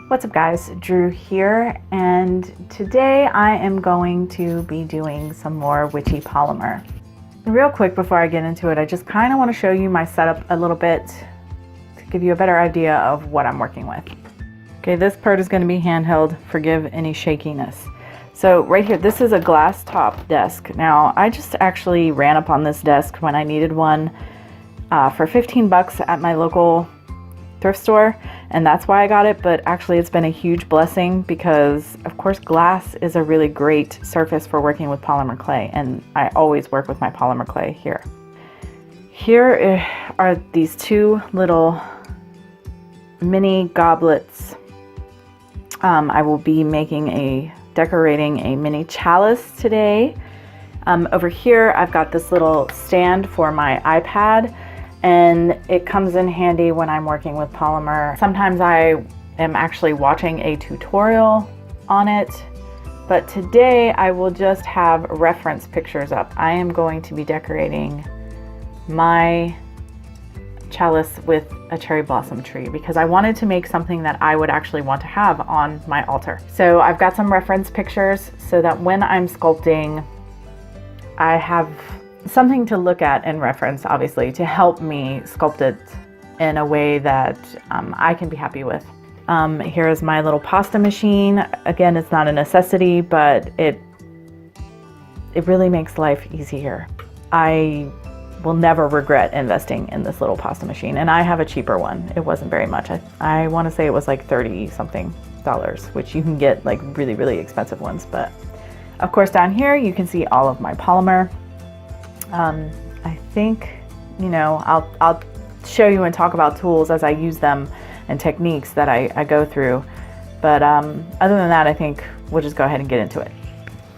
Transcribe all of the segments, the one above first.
What's up guys, Drew here, and today I am going to be doing some more witchy polymer. Real quick before I get into it, I just kind of want to show you my setup a little bit to give you a better idea of what I'm working with. Okay, this part is going to be handheld, forgive any shakiness. So right here, this is a glass top desk. Now I just actually ran up on this desk when I needed one for 15 bucks at my local thrift store, and that's why I got it. But actually it's been a huge blessing because of course glass is a really great surface for working with polymer clay, and I always work with my polymer clay here. Here are these two little mini goblets. I will be decorating a mini chalice today. Over here I've got this little stand for my iPad, and it comes in handy when I'm working with polymer. Sometimes I am actually watching a tutorial on it, but today I will just have reference pictures up. I am going to be decorating my chalice with a cherry blossom tree because I wanted to make something that I would actually want to have on my altar. So I've got some reference pictures so that when I'm sculpting, I have something to look at and reference, obviously, to help me sculpt it in a way that I can be happy with. Here is my little pasta machine. Again, it's not a necessity, but it really makes life easier. I will never regret investing in this little pasta machine, and I have a cheaper one. It wasn't very much. I want to say it was like $30 something, which you can get like really, really expensive ones. But of course down here you can see all of my polymer. I think, you know, I'll show you and talk about tools as I use them and techniques that I go through. But other than that, I think we'll just go ahead and get into it.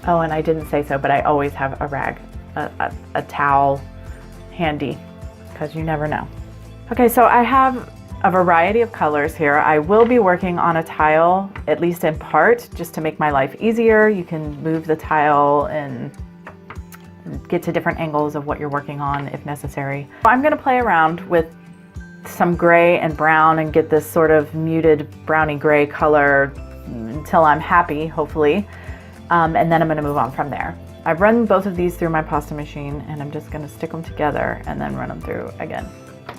Oh, and I didn't say so, but I always have a rag, a towel handy, because you never know. Okay, so I have a variety of colors here. I will be working on a tile, at least in part, just to make my life easier. You can move the tile and get to different angles of what you're working on if necessary. I'm going to play around with some gray and brown and get this sort of muted browny gray color until I'm happy, hopefully, and then I'm going to move on from there. I've run both of these through my pasta machine, and I'm just going to stick them together and then run them through again.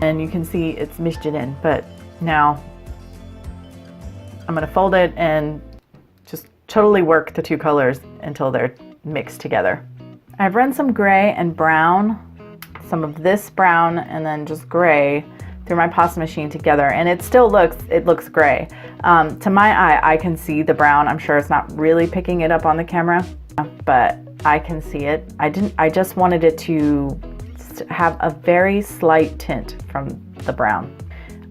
And you can see it's mixed it in, but now I'm going to fold it and just totally work the two colors until they're mixed together. I've run some gray and brown, some of this brown and then just gray through my pasta machine together, and it still looks gray. To my eye, I can see the brown. I'm sure it's not really picking it up on the camera, but I can see it. I just wanted it to have a very slight tint from the brown.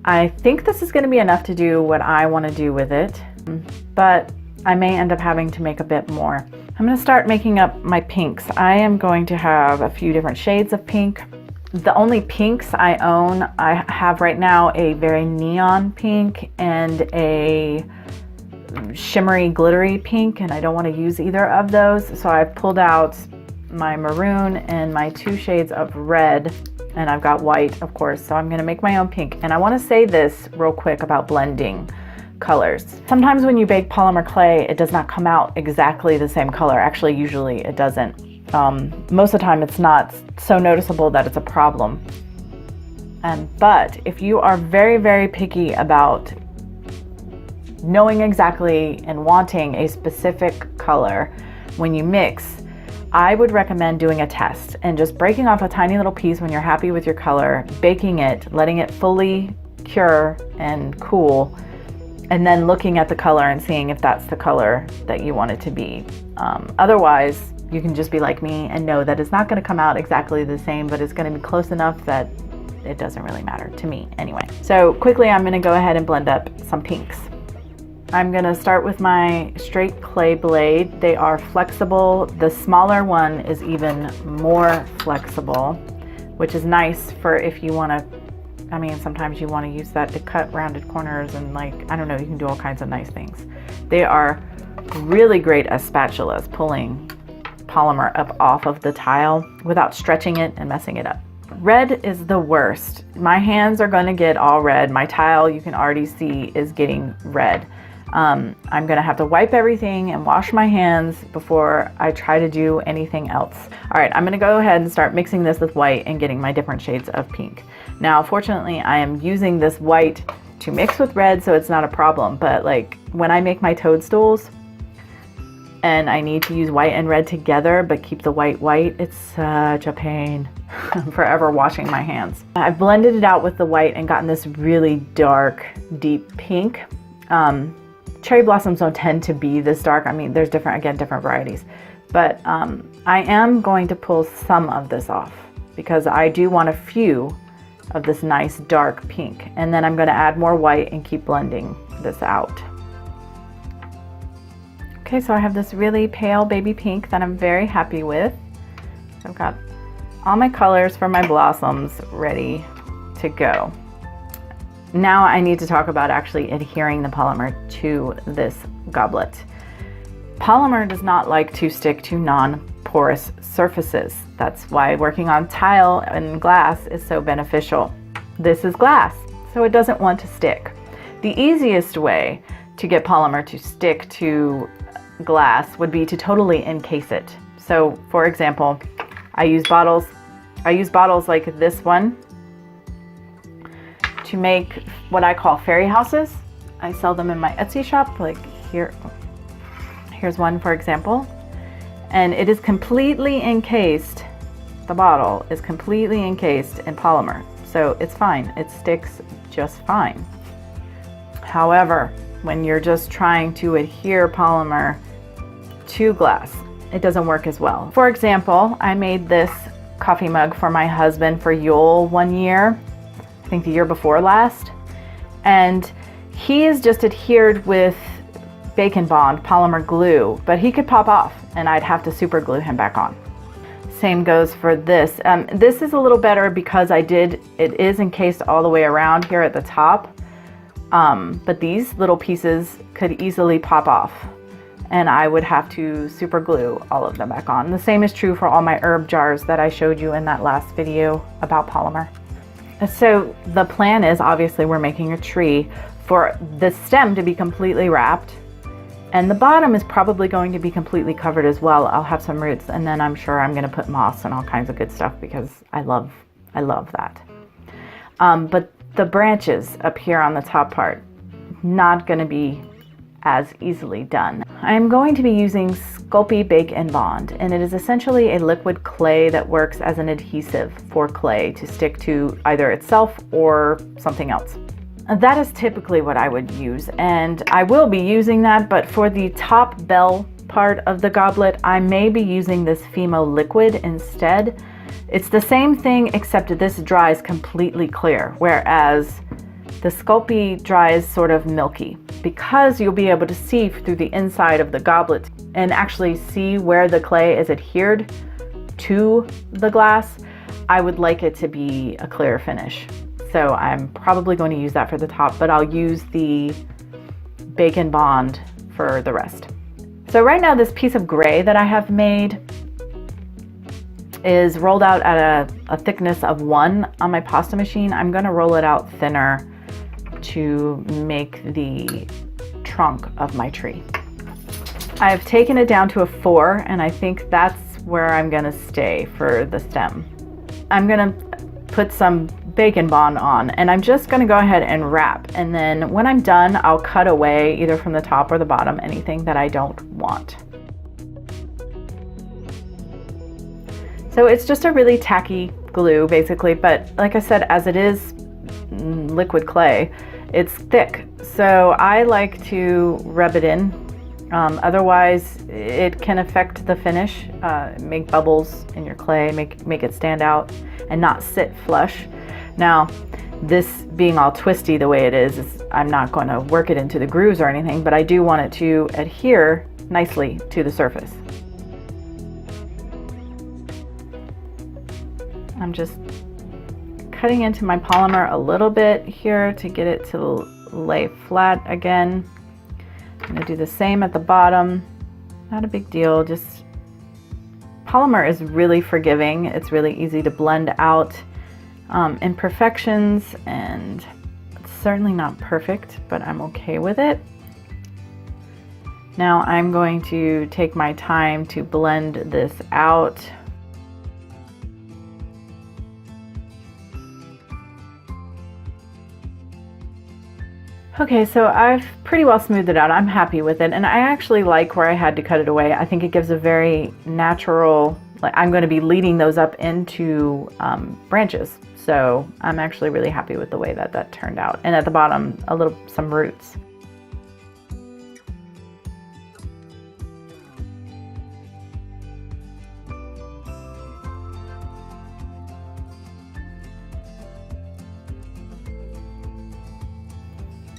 I think this is going to be enough to do what I want to do with it, but I may end up having to make a bit more. I'm going to start making up my pinks. I am going to have a few different shades of pink. The only pinks I own, I have right now a very neon pink and a shimmery glittery pink, and I don't want to use either of those. So I've pulled out my maroon and my two shades of red, and I've got white, of course. So I'm going to make my own pink. And I want to say this real quick about blending colors. Sometimes when you bake polymer clay, it does not come out exactly the same color. Actually, usually it doesn't. Most of the time it's not so noticeable that it's a problem. But if you are very, very picky about knowing exactly and wanting a specific color when you mix, I would recommend doing a test and just breaking off a tiny little piece when you're happy with your color, baking it, letting it fully cure and cool, and then looking at the color and seeing if that's the color that you want it to be. Otherwise, you can just be like me and know that it's not going to come out exactly the same, but it's going to be close enough that it doesn't really matter to me anyway. So quickly, I'm going to go ahead and blend up some pinks. I'm going to start with my straight clay blade. They are flexible. The smaller one is even more flexible, which is nice for if you want to, I mean, sometimes you want to use that to cut rounded corners and, like, I don't know, you can do all kinds of nice things. They are really great as spatulas, pulling polymer up off of the tile without stretching it and messing it up. Red is the worst. My hands are going to get all red. My tile, you can already see, is getting red. I'm gonna have to wipe everything and wash my hands before I try to do anything else. All right, I'm gonna go ahead and start mixing this with white and getting my different shades of pink. Now, fortunately, I am using this white to mix with red, so it's not a problem. But like when I make my toadstools and I need to use white and red together, but keep the white white, it's such a pain. I'm forever washing my hands. I've blended it out with the white and gotten this really dark, deep pink. Cherry blossoms don't tend to be this dark. I mean, there's different varieties. But I am going to pull some of this off because I do want a few of this nice dark pink. And then I'm going to add more white and keep blending this out. Okay, so I have this really pale baby pink that I'm very happy with. So I've got all my colors for my blossoms ready to go. Now I need to talk about actually adhering the polymer to this goblet. Polymer does not like to stick to non-porous surfaces. That's why working on tile and glass is so beneficial. This is glass, so it doesn't want to stick. The easiest way to get polymer to stick to glass would be to totally encase it. So for example, I use bottles like this one to make what I call fairy houses. I sell them in my Etsy shop, like here's one for example. And it is completely encased, the bottle is completely encased in polymer. So it's fine, it sticks just fine. However, when you're just trying to adhere polymer to glass, it doesn't work as well. For example, I made this coffee mug for my husband for Yule one year, I think the year before last, and he is just adhered with Bacon Bond polymer glue, but he could pop off and I'd have to super glue him back on. Same goes for this. This is a little better because it is encased all the way around here at the top, but these little pieces could easily pop off and I would have to super glue all of them back on. The same is true for all my herb jars that I showed you in that last video about polymer. So the plan is, obviously we're making a tree, for the stem to be completely wrapped, and the bottom is probably going to be completely covered as well. I'll have some roots, and then I'm sure I'm gonna put moss and all kinds of good stuff because I love that. But the branches up here on the top part, not gonna be as easily done. I'm going to be using Sculpey Bake and Bond, and it is essentially a liquid clay that works as an adhesive for clay to stick to either itself or something else. That is typically what I would use, and I will be using that, but for the top bell part of the goblet, I may be using this Fimo liquid instead. It's the same thing except this dries completely clear, whereas the Sculpey dries sort of milky. Because you'll be able to see through the inside of the goblet and actually see where the clay is adhered to the glass, I would like it to be a clear finish. So I'm probably going to use that for the top, but I'll use the Bacon Bond for the rest. So right now this piece of gray that I have made is rolled out at a thickness of 1 on my pasta machine. I'm going to roll it out thinner to make the trunk of my tree. I've taken it down to a 4, and I think that's where I'm gonna stay for the stem. I'm gonna put some Bacon Bond on, and I'm just gonna go ahead and wrap, and then when I'm done, I'll cut away either from the top or the bottom anything that I don't want. So it's just a really tacky glue basically, but like I said, as it is liquid clay, it's thick, so I like to rub it in. Otherwise it can affect the finish, make bubbles in your clay, make it stand out and not sit flush. Now this being all twisty the way it is, I'm not going to work it into the grooves or anything, but I do want it to adhere nicely to the surface. I'm just cutting into my polymer a little bit here to get it to lay flat again. I'm going to do the same at the bottom. Not a big deal, just polymer is really forgiving. It's really easy to blend out imperfections, and it's certainly not perfect, but I'm okay with it. Now I'm going to take my time to blend this out. Okay, so I've pretty well smoothed it out. I'm happy with it, and I actually like where I had to cut it away. I think it gives a very natural, like I'm going to be leading those up into branches. So I'm actually really happy with the way that that turned out. And at the bottom, some roots.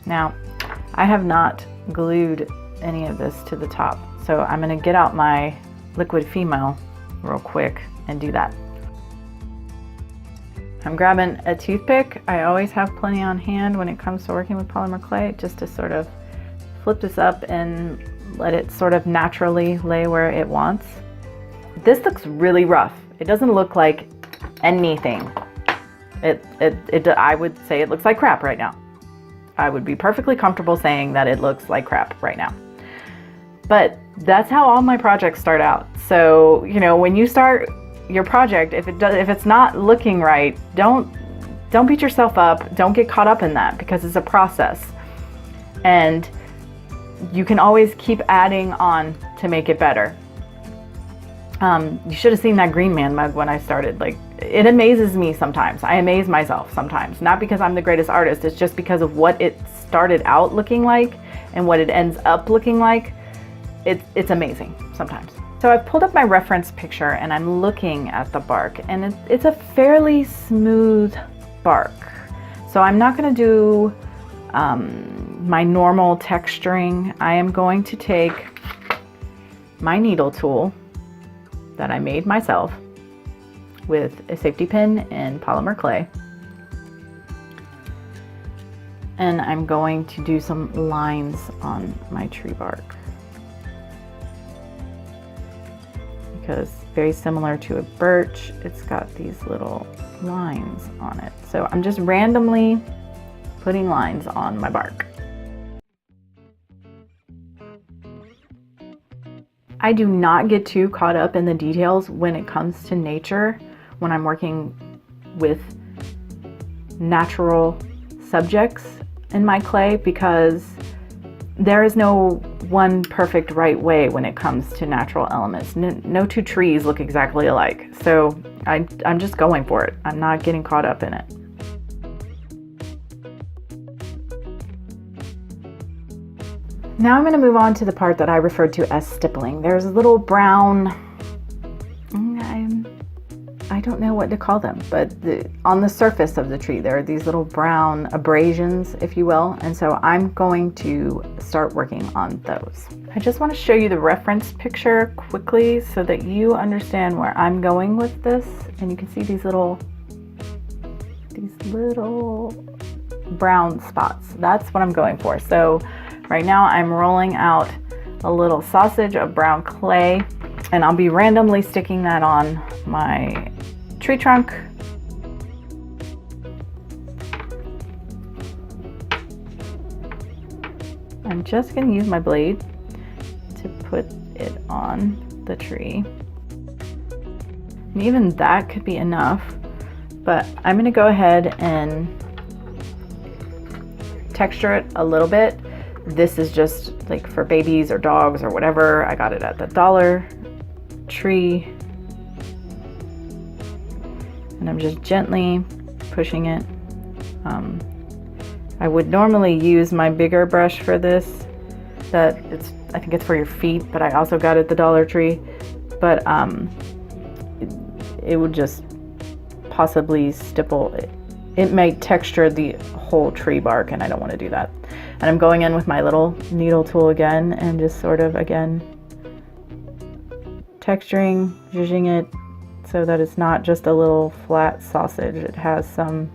Now, I have not glued any of this to the top, so I'm going to get out my liquid female real quick and do that. I'm grabbing a toothpick. I always have plenty on hand when it comes to working with polymer clay, just to sort of flip this up and let it sort of naturally lay where it wants. This looks really rough. It doesn't look like anything. I would say it looks like crap right now. I would be perfectly comfortable saying that it looks like crap right now. But that's how all my projects start out. So, you know, when you start your project, if it's not looking right, don't beat yourself up. Don't get caught up in that, because it's a process. And you can always keep adding on to make it better. You should have seen that Green Man mug when I started. Like, it amazes me sometimes. I amaze myself sometimes. Not because I'm the greatest artist, it's just because of what it started out looking like and what it ends up looking like. It's amazing sometimes. So I've pulled up my reference picture and I'm looking at the bark, and it's a fairly smooth bark. So I'm not going to do my normal texturing. I am going to take my needle tool that I made myself with a safety pin and polymer clay. And I'm going to do some lines on my tree bark, because very similar to a birch, it's got these little lines on it. So I'm just randomly putting lines on my bark. I do not get too caught up in the details when it comes to nature when I'm working with natural subjects in my clay, because there is no one perfect right way when it comes to natural elements. No two trees look exactly alike. So I'm just going for it. I'm not getting caught up in it. Now I'm going to move on to the part that I referred to as stippling. There's a little brown, I don't know what to call them, but on the surface of the tree there are these little brown abrasions, if you will, and so I'm going to start working on those. I just want to show you the reference picture quickly so that you understand where I'm going with this, and you can see these little brown spots. That's what I'm going for. So right now I'm rolling out a little sausage of brown clay, and I'll be randomly sticking that on my tree trunk. I'm just going to use my blade to put it on the tree. And even that could be enough, but I'm going to go ahead and texture it a little bit. This is just like for babies or dogs or whatever. I got it at the Dollar Tree. And I'm just gently pushing it. I would normally use my bigger brush for this. I think it's for your feet, but I also got it at the Dollar Tree. But it would just possibly stipple. It might texture the whole tree bark, and I don't want to do that. And I'm going in with my little needle tool again and just sort of, again, texturing, zhuzhing it so that it's not just a little flat sausage. It has some,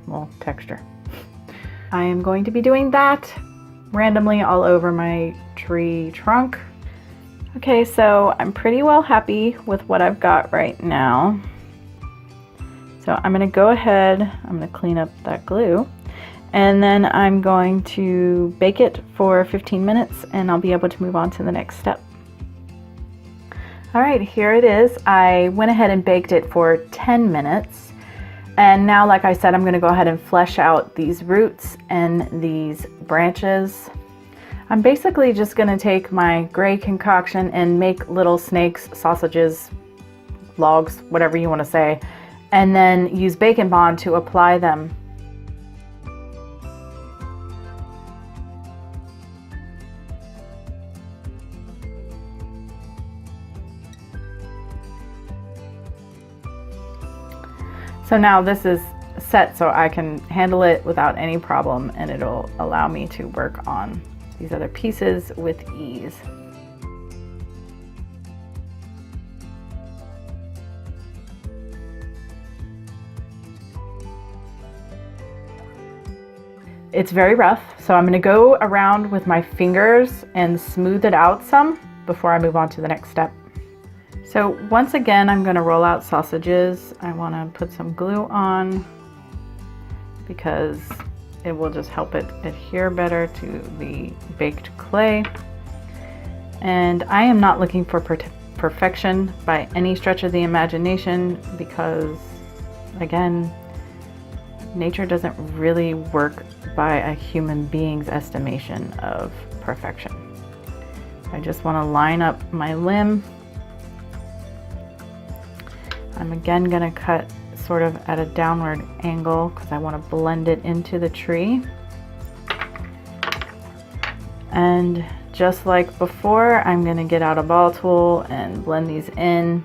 well, texture. I am going to be doing that randomly all over my tree trunk. Okay, so I'm pretty well happy with what I've got right now. So I'm going to go ahead, I'm going to clean up that glue, And then I'm going to bake it for 15 minutes and I'll be able to move on to the next step. All right, here it is. I went ahead and baked it for 10 minutes. And now, like I said, I'm gonna go ahead and flesh out these roots and these branches. I'm basically just gonna take my gray concoction and make little snakes, sausages, logs, whatever you wanna say, and then use Bacon Bond to apply them. So now this is set so I can handle it without any problem, and it'll allow me to work on these other pieces with ease. It's very rough, so I'm going to go around with my fingers and smooth it out some before I move on to the next step. So once again, I'm going to roll out sausages. I want to put some glue on because it will just help it adhere better to the baked clay. And I am not looking for perfection by any stretch of the imagination because, again, nature doesn't really work by a human being's estimation of perfection. I just want to line up my limb. I'm again going to cut sort of at a downward angle because I want to blend it into the tree. And just like before, I'm going to get out a ball tool and blend these in,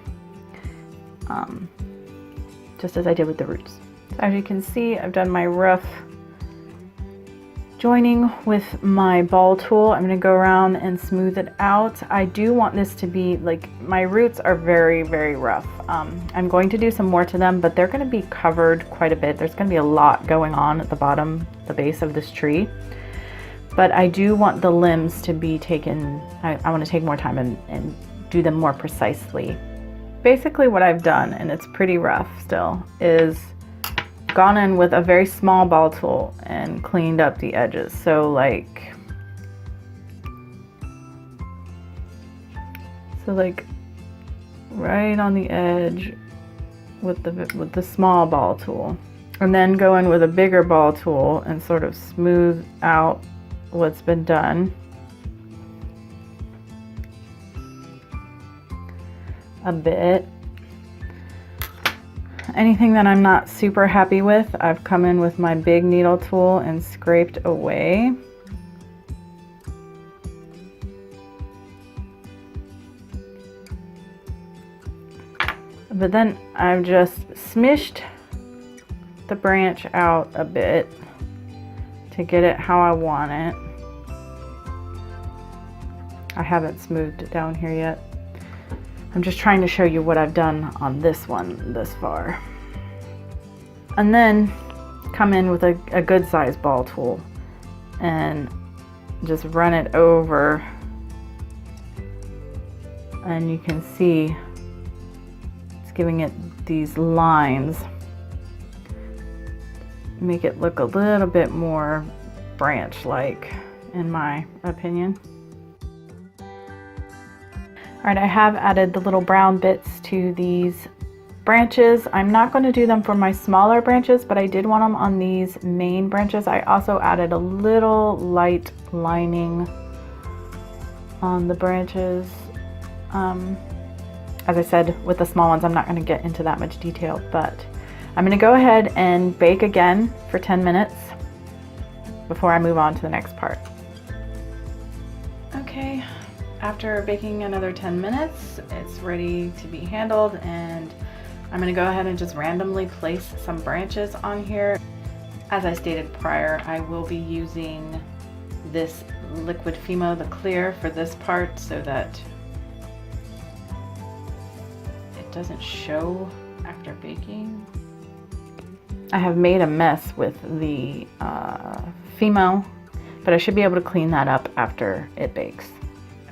just as I did with the roots. So as you can see, I've done my rough joining with my ball tool. I'm going to go around and smooth it out. I do want this to be like, my roots are very, very rough. I'm going to do some more to them, but they're going to be covered quite a bit. There's going to be a lot going on at the bottom, the base of this tree. But I do want the limbs to be taken, I want to take more time and do them more precisely. Basically what I've done, and it's pretty rough still, is gone in with a very small ball tool and cleaned up the edges. So like right on the edge with the small ball tool, and then go in with a bigger ball tool and sort of smooth out what's been done a bit. Anything that I'm not super happy with, I've come in with my big needle tool and scraped away. But then I've just smished the branch out a bit to get it how I want it. I haven't smoothed it down here yet. I'm just trying to show you what I've done on this one this far. And then come in with a good size ball tool and just run it over. And you can see it's giving it these lines. Make it look a little bit more branch-like, in my opinion. All right, I have added the little brown bits to these branches. I'm not going to do them for my smaller branches, but I did want them on these main branches. I also added a little light lining on the branches. As I said, with the small ones, I'm not going to get into that much detail, but I'm going to go ahead and bake again for 10 minutes before I move on to the next part. Okay. After baking another 10 minutes, it's ready to be handled, and I'm going to go ahead and just randomly place some branches on here. As I stated prior, I will be using this liquid Fimo, the clear, for this part so that it doesn't show after baking. I have made a mess with the Fimo, but I should be able to clean that up after it bakes.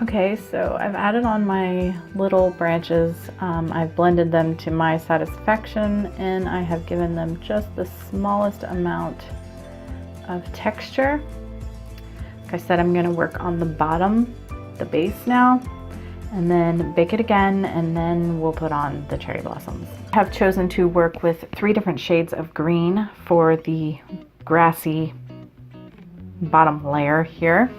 Okay, so I've added on my little branches. I've blended them to my satisfaction, and I have given them just the smallest amount of texture. Like I said, I'm gonna work on the bottom, the base now, and then bake it again, and then we'll put on the cherry blossoms. I have chosen to work with 3 different shades of green for the grassy bottom layer here.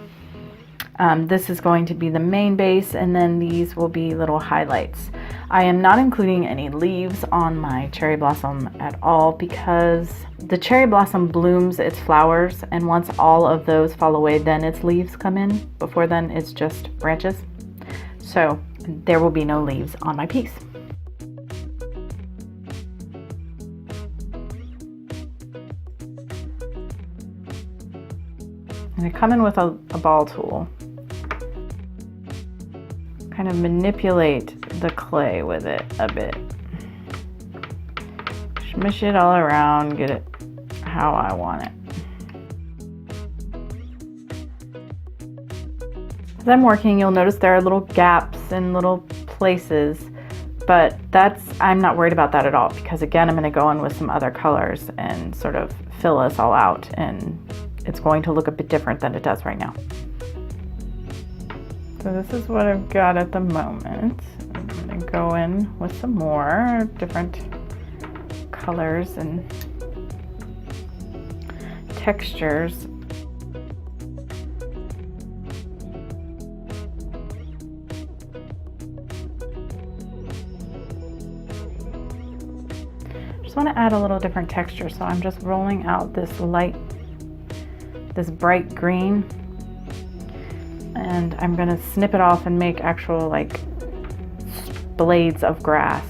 This is going to be the main base, and then these will be little highlights. I am not including any leaves on my cherry blossom at all because the cherry blossom blooms its flowers, and once all of those fall away, then its leaves come in. Before then, it's just branches. So there will be no leaves on my piece. And I come in with a ball tool. Kind of manipulate the clay with it a bit. Smush it all around, get it how I want it. As I'm working, you'll notice there are little gaps and little places, but I'm not worried about that at all because again, I'm going to go in with some other colors and sort of fill us all out, and it's going to look a bit different than it does right now. So this is what I've got at the moment. I'm going to go in with some more different colors and textures. Just want to add a little different texture, so I'm just rolling out this bright green, and I'm going to snip it off and make actual like blades of grass.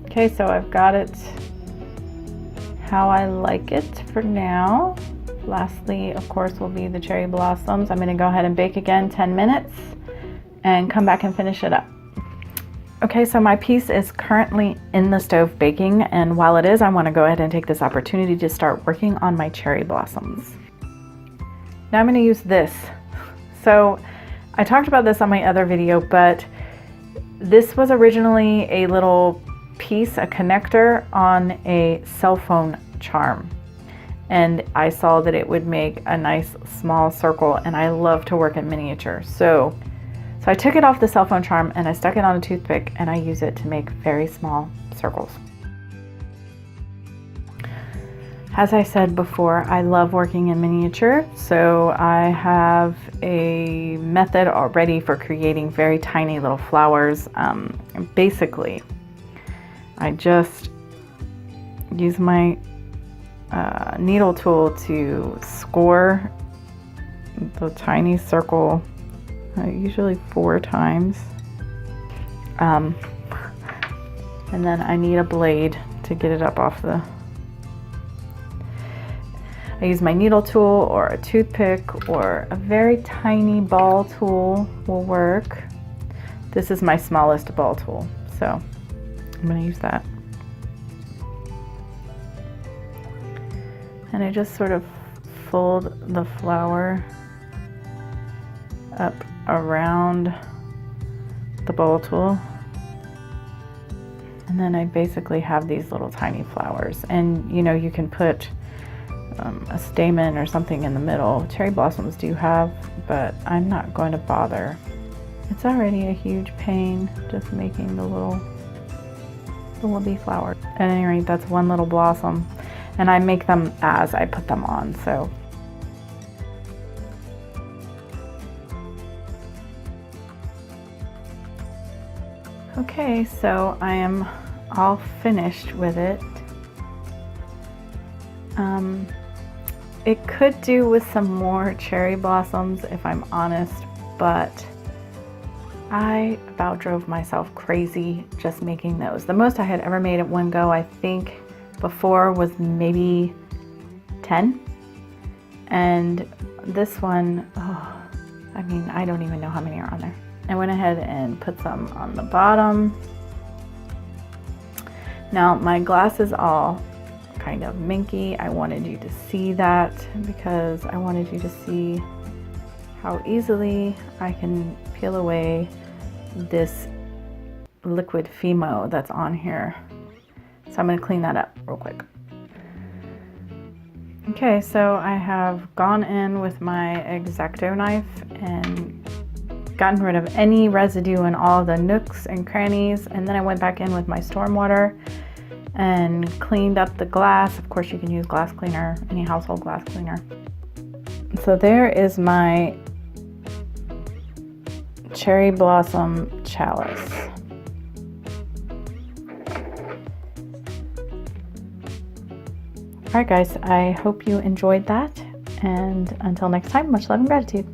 Okay, so I've got it how I like it for now. Lastly, of course, will be the cherry blossoms. I'm going to go ahead and bake again 10 minutes and come back and finish it up. Okay, so my piece is currently in the stove baking, and while it is, I want to go ahead and take this opportunity to start working on my cherry blossoms. Now I'm going to use this. So I talked about this on my other video, but this was originally a little piece, a connector on a cell phone charm. And I saw that it would make a nice small circle, and I love to work in miniature. So I took it off the cell phone charm and I stuck it on a toothpick, and I use it to make very small circles. As I said before, I love working in miniature, so I have a method already for creating very tiny little flowers. Basically, I just use my needle tool to score the tiny circle, usually 4 times. And then I need a blade to get it up off the... I use my needle tool or a toothpick, or a very tiny ball tool will work. This is my smallest ball tool, so I'm going to use that. And I just sort of fold the flower up around the ball tool. And then I basically have these little tiny flowers. And you know, you can put a stamen or something in the middle. Cherry blossoms do have, but I'm not going to bother. It's already a huge pain just making the little bee flower. At any rate, that's one little blossom. And I make them as I put them on, so. Okay, so I am all finished with it. It could do with some more cherry blossoms if I'm honest, but I about drove myself crazy just making those. The most I had ever made at one go, I think, before was maybe 10. And this one, oh, I mean, I don't even know how many are on there. I went ahead and put some on the bottom. Now my glass is all kind of minky. I wanted you to see that because I wanted you to see how easily I can peel away this liquid Fimo that's on here. So I'm going to clean that up real quick. Okay, so I have gone in with my X-Acto knife and gotten rid of any residue in all the nooks and crannies, and then I went back in with my stormwater and cleaned up the glass. Of course, you can use glass cleaner, any household glass cleaner. So there is my cherry blossom chalice. Alright guys, I hope you enjoyed that, and until next time, much love and gratitude.